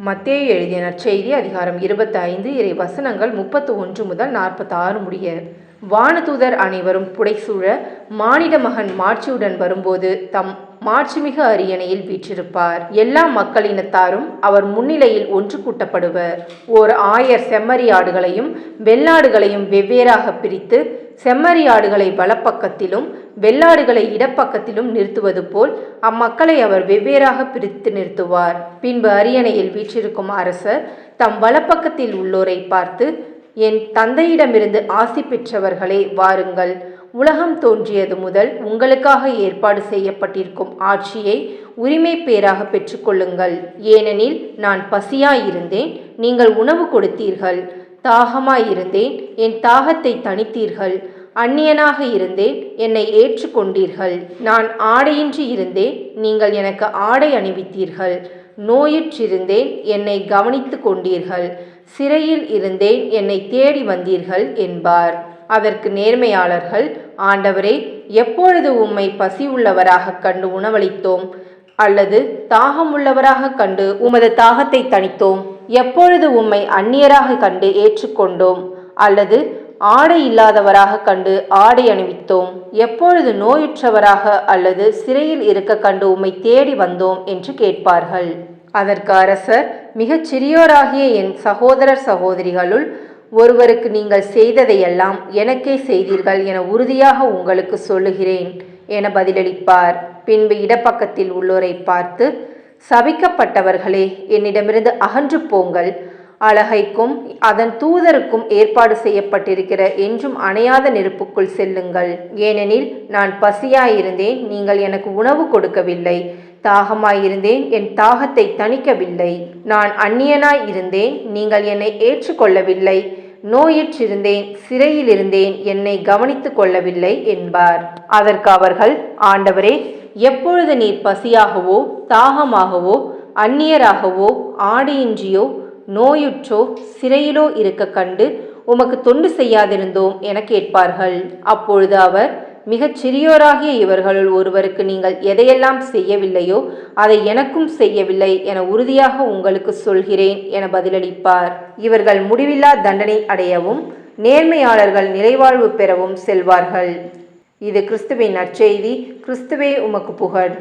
மத்தேயு எழுதிய நற்செய்தி அதிகாரம் 25 இறை வசனங்கள் 31 முதல் 46 முடிய. வானதூதர் அனைவரும் புடைசூழ மானிட மகன் மாட்சியுடன் வரும்போது தம் மாட்சிமிகு அரியணையில் வீற்றிருப்பார். எல்லா மக்களினத்தாரும் அவர் முன்னிலையில் ஒன்று கூட்டப்படுவர். ஓர் ஆயர் செம்மறியாடுகளையும் வெள்ளாடுகளையும் வெவ்வேறாக பிரித்து செம்மறியாடுகளை வலப்பக்கத்திலும் வெள்ளாடுகளை இடப்பக்கத்திலும் நிறுத்துவது போல் அம்மக்களை அவர் வெவ்வேறாக பிரித்து நிறுத்துவார். பின்பு அரியணையில் வீற்றிருக்கும் அரசர் தம் வலப்பக்கத்தில் உள்ளோரை பார்த்து, என் தந்தையிடமிருந்து ஆசி பெற்றவர்களே, வாருங்கள். உலகம் தோன்றியது முதல் உங்களுக்காக ஏற்பாடு செய்யப்பட்டிருக்கும் ஆட்சியை உரிமை பேராக பெற்றுக்கொள்ளுங்கள். ஏனெனில் நான் பசியாயிருந்தேன், நீங்கள் உணவு கொடுத்தீர்கள். தாகமாயிருந்தேன், என் தாகத்தை தணித்தீர்கள். அந்நியனாக இருந்தேன், என்னை ஏற்றுக்கொண்டீர்கள். நான் ஆடையின்றி இருந்தேன், நீங்கள் எனக்கு ஆடை அணிவித்தீர்கள். நோயுற்றிருந்தேன், என்னை கவனித்து கொண்டீர்கள். சிறையில் இருந்தேன், என்னை தேடி வந்தீர்கள் என்பார். அதற்கு நேர்மையாளர்கள், ஆண்டவரே, எப்பொழுது உம்மை பசி உள்ளவராக கண்டு உணவளித்தோம், அல்லது தாகமுள்ளவராக கண்டு உமது தாகத்தை தணித்தோம்? எப்பொழுது உம்மை அந்நியராக கண்டு ஏற்றுக்கொண்டோம், அல்லது ஆடை இல்லாதவராக கண்டு ஆடை அணிவித்தோம்? எப்பொழுது நோயுற்றவராக அல்லது சிறையில் இருக்க கண்டு உம்மை தேடி வந்தோம் என்று கேட்பார்கள். அதற்கு அரசர், மிகச் சிறியோராகிய என் சகோதரர் சகோதரிகளுள் ஒருவருக்கு நீங்கள் செய்ததையெல்லாம் எனக்கே செய்தீர்கள் என உறுதியாக உங்களுக்கு சொல்லுகிறேன் என பதிலளிப்பார். பின்பு இடப்பக்கத்தில் உள்ளோரை பார்த்து, சபிக்கப்பட்டவர்களே, என்னிடமிருந்து அகன்று போங்கள். அலகைக்கும் அதன் தூதருக்கும் ஏற்பாடு செய்யப்பட்டிருக்கிற என்றும் அணையாத நெருப்புக்குள் செல்லுங்கள். ஏனெனில் நான் பசியாயிருந்தேன், நீங்கள் எனக்கு உணவு கொடுக்கவில்லை. தாகமாயிருந்தேன், என் தாகத்தை தணிக்கவில்லை. நான் அந்நியனாய் இருந்தேன், நீங்கள் என்னை ஏற்றுக்கொள்ளவில்லை. நோயுற்றிருந்தேன், சிறையில் இருந்தேன், என்னை கவனித்து கொள்ளவில்லை என்பார். அதற்கு அவர்கள், ஆண்டவரே, எப்பொழுது நீர் பசியாகவோ தாகமாகவோ அந்நியராகவோ ஆடையின்றியோ நோயுற்றோ சிறையிலோ இருக்க கண்டு உமக்கு தொண்டு செய்யாதிருந்தோம் என கேட்பார்கள். அப்பொழுது அவர், மிகச் சிறியோராகிய இவர்களுள் ஒருவருக்கு நீங்கள் எதையெல்லாம் செய்யவில்லையோ அதை எனக்கும் செய்யவில்லை என உறுதியாக உங்களுக்கு சொல்கிறேன் என பதிலளிப்பார். இவர்கள் முடிவில்லா தண்டனை அடையவும் நேர்மையாளர்கள் நிறைவாழ்வு பெறவும் செல்வார்கள். இது கிறிஸ்துவின் நற்செய்தி. கிறிஸ்துவே உமக்கு புகழ்.